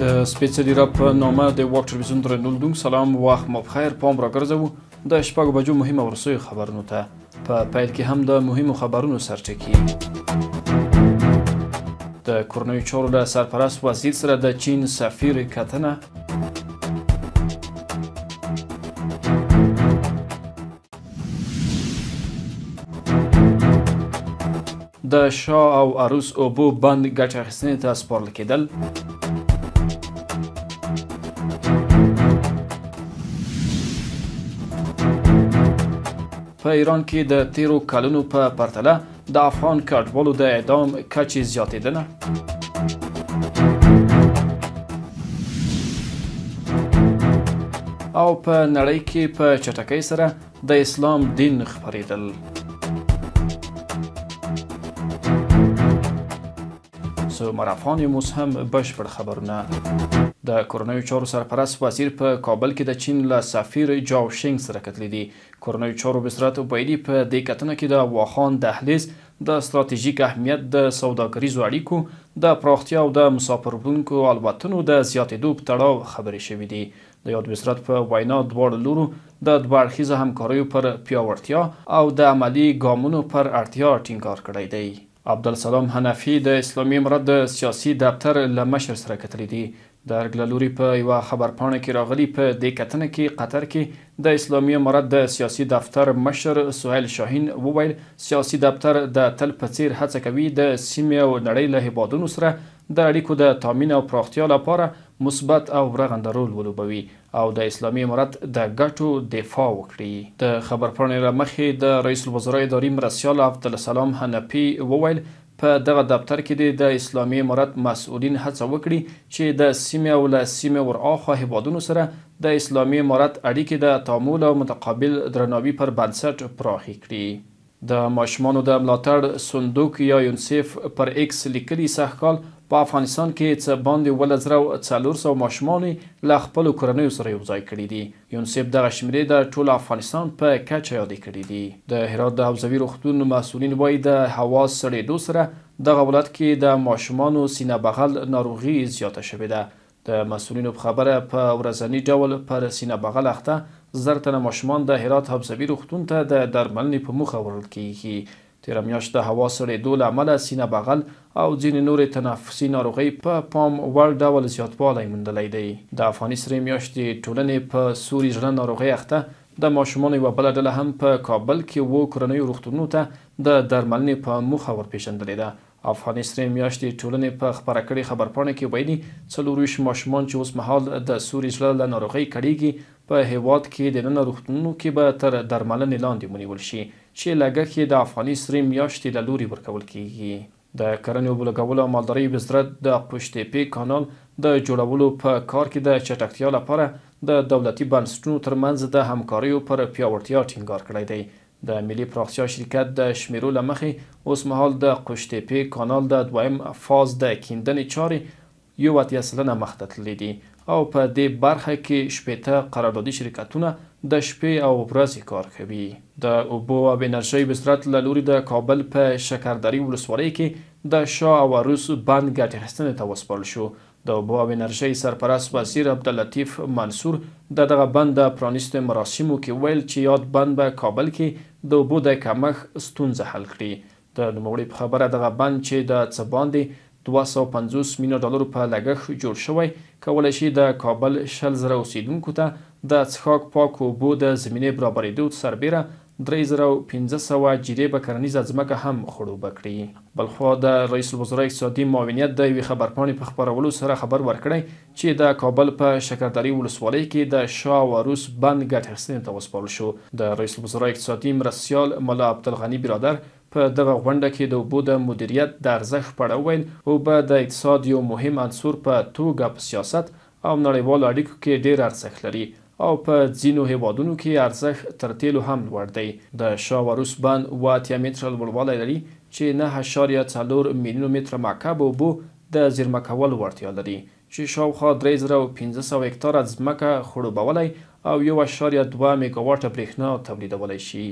د سپېڅلي رب په نامه د واک ټلویزیون درنولیدونکو سلام وخت مو بخیر. پام راګرځوو د شپږو بجو مهمه ورسوي خبرونو ته. په پیل کې هم د مهمو خبرونو سرټکي. د کورنیو چارو له سرپرست وزیر سره د چین سفیر کتنه. د شاه او عروس اوبو بند ګټه اخیستنې ته سپارل کېدل. په ایران کې د تیرو کلونو په پرتله د افغان کډوالو د اعدام کچې زیاتېدنه. او په نړۍ کې په چټکۍ سره د اسلام دین خپرېدل. مرافان اوس هم بشپړ خبرونه. د کورنیو چارو سرپرست وزیر په کابل کې د چین له سفیر جاو شینګ سره کتلي دي. کورنیو چارو وزارت ویلي په دې کتنه کې د واخان دهلیز د ستراتیژیک اهمیت، د سوداګریزو اړیکو د پراختیا او د مسافروړونکو الوتنو د زیاتېدو په تړاو خبرې شوې دي. د یاد وزارت په وینا دواړو لورو د دوه اړخیزه همکاریو پر پیاوړتیا او د عملي ګامونو پر اړتیا ټینګار کړی دی. عبدالسلام حنفي د اسلامي امارت د سیاسي دفتر له مشر سره کتلي دي. د ارګ له لوري په یوه خبرپاڼه کې راغلي په دې کتنه کې قطر کې د اسلامي امارت د سیاسي دفتر مشر سهیل شاهین وویل سیاسي دفتر د تل په څیر هڅه کوي د سیمې او نړۍ له هیوادونو سره د اړیکو د تامین او پراختیا لپاره مثبت او رغنده رول ولوبوي او د اسلامي امارت د ګټو دفاع وکړي. د خبرپاڼې له مخې د رئیس الوزرا اداري مرستیال عبدالسلام حنفي وویل په دغه دفتر کې د اسلامي امارت مسؤلین هڅه وکړي چې د سیمې او له سیمې ورهاخوا هیوادونو سره د اسلامي امارت اړیکې د تعامل او متقابل درناوي پر بنسټ پراخې کړي. د ماشومانو د ملاتړ صندوق یا یونیسف پر ایکس لیکلي سږکال په افغانستان کې څه باندې 1400 ماشومان له خپلو کورنیو سره یوځای کړي دي. یونیسف دغه شمیرې د ټول افغانستان په کچه یادې کړي دي. د هرات د حوزوي روغتون مسؤلین وایي د هوا سړېدو سره دغه ولایت کې د ماشومانو سینه بغل ناروغي زیاته شوې ده. د مسؤلینو په خبره په ورځني ډول پر سینه بغل اخته 1000 تنه ماشومان د هرات حوزوي روغتون ته د درملنې په موخه وړل کیږي. تیره میاشت د هوا سړېدو له امله سینه بغل او ځینې نورې تنفسي ناروغۍ په پام وړ ډول زیاتوالی موندلی دی. د افغاني سرې میاشتې ټولنې په سوري زړه ناروغۍ اخته د ماشومانو یوه بله ډله هم په کابل کې 7 کورنیو روغتونونو ته د درملنې په موخه ورپېژندلې ده. افغاني سرې میاشتې ټولنې په خپره کړې خبرپاڼه کې ویلي 24 ماشومان چې اوس مهال د سوري زړه له ناروغۍ کړېږي په هیواد کې دننه روغتونونو کې به تر درملنې لاندې ونیول شي چې لګښت یې د افغاني سرې میاشتې له لوري ورکول کیږي. د کرنې اوبو لګولو او مالدارۍ وزارت د قوشتېپې کانال د جوړولو په کار کې د چټکتیا لپاره د دولتي بنسټونو ترمنځ د همکاریو پر پیاوړتیا ټینګار کړی دی. د ملي پراختیا شرکت د شمیرو له مخې اوس مهال د قوشتېپې کانال د دویم فاز د کیندنې چارې 80 سلنه مخته تللي دي او په دې برخه کې 60 قراردادي شرکتونه د شپې او ورځې کار کوي. د اوبو او انرژۍ وزارت له لوري د کابل په شکردرې ولسوالۍ کې د شاه او عروس بند ګټې اخیستنې ته وسپارل شو. د اوبو او انرژۍ سرپرست وزیر عبداللطیف منصور د دغه بند د پرانیستو مراسمو کې ویل چې یاد بند به کابل کې د اوبو د کمښت ستونزه حل کړي. د نوموړي په خبره دغه بند چې د څه باندې 250 میلیون ډالرو په لګښت جوړ شوی کولی شي د کابل 100,000 اوسیدونکو ته د څښاک پاک اوبو د زمینې برابرېدو سربیره 3500 جریبه کرنیزه ځمکه هم خړوبه کړي. بلخوا د رئیس الوزرا اقتصادي معاونیت د یوې خبرپاڼې په خپرولو سره خبر ورکړی چې د کابل په شکردرې ولسوالۍ کې د شاه او عروس بند ګټې اخیستنې ته وسپارل شو. د رئیس الوزرا اقتصادي مرستیال ملا عبدالغني برادر په دغه غونډه کې د اوبو د مدیریت د ارزښت په اړه وویل اوبه د اقتصاد یو مهم عنصر په توګه په سیاست او نړیوالو اړیکو کې ډېر ارزښت لري او په ځینو هیوادونو کې ارزښت تر تیلو هم لوړ دی. د شاه و عروس بند 8 متره لوړوالی لري چې 9.4 میلیون متره مکعب اوبو د زیرمه کولو وړتیا لري چې شاوخوا 3500 هکتاره ځمکه خړوبولی او 1.2 میګاواټه برېښنا تولیدولی شي.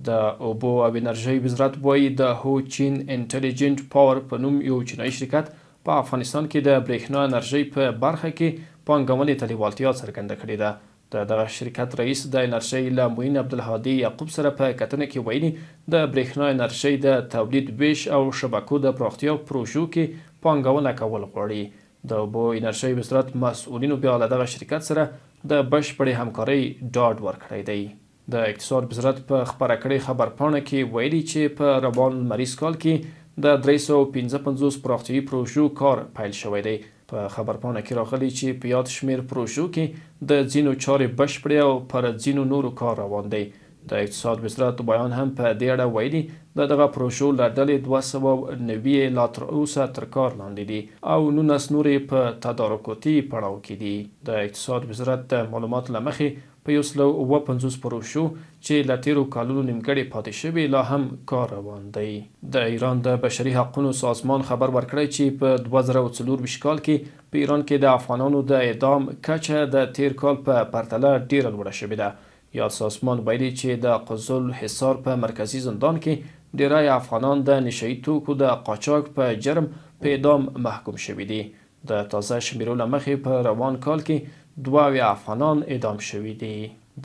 د اوبو او انرژۍ وزارت وایي د هو چین انټلیجنټ پاور په نوم یو چینایي شرکت په افغانستان کې د برېښنا انرژۍ په برخه کې پانګونې ته لیوالتیا څرګنده کړې ده. د دغه شرکت رئیس د انرژۍ له معین عبدالهادي یعقوب سره په کتنه کې ویلي د برېښنا انرژۍ د تولید، ویش او شبکو د پراختیا پروژو کې پانګونه کول غواړي. د اوبو انرژۍ وزارت مسؤلینو بیا له دغه شرکت سره د بشپړې همکارۍ ډاډ ورکړی دی. د اقتصاد وزارت په خپره کړې خبرپاڼه کې ویلي چې په روان لمریز کال کې د 355 پراختیایي پروژو کار پیل شوی دی. په خبرپاڼه کې راغلي چې په یاد شمیر پروژو کې د ځینو چارې بشپړې او پر ځینو نورو کار روان دی. د اقتصاد وزارت بیان هم په دې اړه ویلي د دغه پروژو له ډلې 290 لا تر اوسه تر کار لاندې دي او 19 نورې په تدارکاتي پړاو کې دي. د اقتصاد وزارت د معلوماتو له مخې په 150 پروژو چې له تیرو کالونو نیمګړې پاتې شوي لا هم کار روان دی. د ایران د بشري حقونو سازمان خبر ورکړی چې په 2024 کال کې په ایران کې د افغانانو د اعدام کچه د تیر کال په پرتله ډیره لوړه شوې ده. یاد سازمان ویلي چې د قزل حصار په مرکزی زندان کې ډیری افغانان د نشهیي توکو د قاچاق په جرم په اعدام محکوم شوي دي. د تازه شمیرو له مخې په روان کال کې 2 افغانان اعدام شوي دي.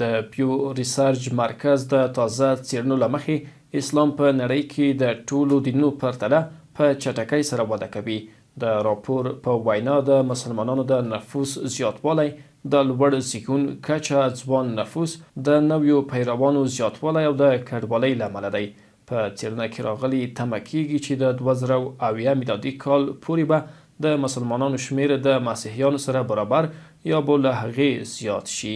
د پیو ریسرچ مرکز د تازه څیړنو له مخې اسلام په نړۍ کې د ټولو دینونو پرتله په چټکۍ سره وده کوي. د راپور په وینا د مسلمانانو د نفوس زیاتوالی، د لوړ زیږون کچه، ځوان نفوس، د نویو پیروانو زیاتوالی او د کډوالۍ له امله دی. په څیړنه کې راغلي تمه کیږي چې د 2020 میلادي کال پورې به د مسلمانانو شمیر د مسیحیانو سره برابر یا به له هغې زیات شي.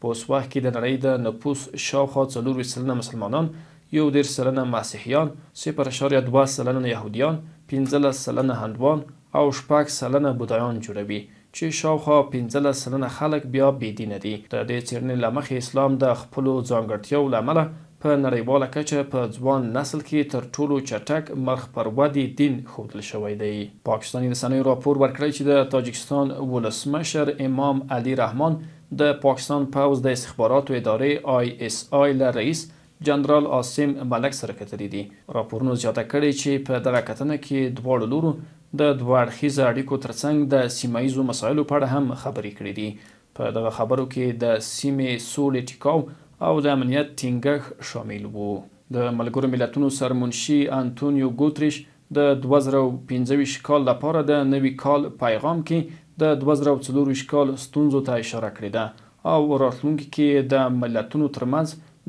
په اوس وخت کې د نړۍ د نفوس شاوخوا 40% مسلمانان، 11% مسیحیان، 0.2% یهودیان، 15% هندوان او 6% بودایان جوړوي چې شاوخوا 15% خلک بیا بېدینه دي. د دې څیړنې له مخې اسلام د خپلو ځانګړتیاو له امله په نړیواله کچه په ځوان نسل کې تر ټولو چټک مخ پر ودې دین ښودل شوی دی. پاکستاني رسنیو راپور ورکړی چې د تاجکستان ولسمشر امام علي رحمان د پاکستان پوځ د استخباراتو ادارې ISI له رئیس جنرال عاصم ملک سره کتلي دي. راپورونو زیاته کړې چې په دغه کتنه کې دواړو لورو د دوه اړخیزه اړیکو ترڅنګ د سیمه ییزو مسایلو په اړه هم خبرې کړې دي. په دغه خبرو کې د سیمې سولې ټیکاو او د امنیت ټینګښت شامل وو. د ملګرو ملتونو سرمنشي انټونیو ګوتریش د 2025 کال لپاره د نوي کال پیغام کې د 2024 کال ستونزو ته اشاره کړې ده او راتلونکي کې د ملتونو ترمنځ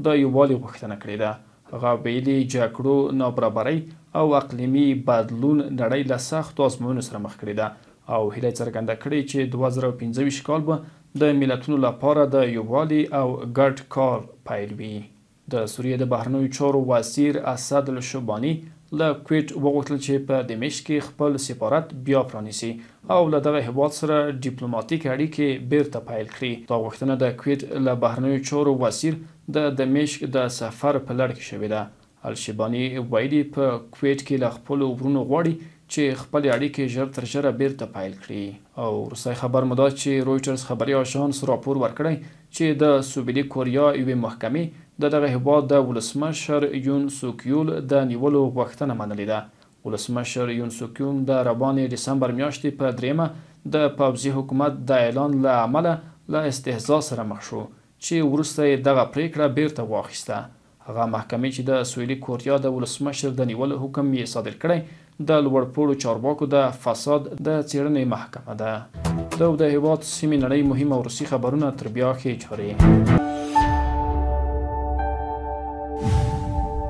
د یووالي غوښتنه کړې ده. هغه ویلي جګړو، نابرابرۍ او اقلیمي بدلون نړۍ له سختو ازموینو سره مخ کړې ده او هیله څرګنده کړې چې 2025 کال به د ملتونو لپاره د یووالي او ګډ کار پیل وي. د سوریې د بهرنیو چارو وزیر اسد الشباني له کویټ وغوښتل چې په دمشق کې خپل سفارت بیا پرانیسي او له دغه هیواد سره ډیپلوماټیک اړیکې بیرته پیل کړي. دا غوښتنه د کویټ له بهرنیو چارو وزیر د دمشق د سفر په لړ کې شوې ده. الشباني ویلي په کویټ کې له خپلو ورونو غواړي چې خپلې اړیکې ژر تر ژره بیرته پیل کړي. او وروستی خبر مو دا چې رویټرز خبري آژانس راپور ورکړی چې د سویلي کوریا یوې محکمې د دغه هیواد د ولسمشر یون سوکیول د نیولو غوښتنه منلې ده. ولسمشر یون سوکیول د روانې ډسمبر میاشتې په 3 د پوځي حکومت د اعلان له امله له استهزا سره مخ شو چې وروسته یې دغه پریکړه بیرته واخیسته. هغه محکمې چې د سویلي کوریا د ولسمشر د نیولو حکم یې صادر کړی د لوړپوړو چارواکو د فساد د څیړنې محکمه ده. د هیواد سیمې نړۍ مهم او روسي خبرونه تر بیا ښې چارې.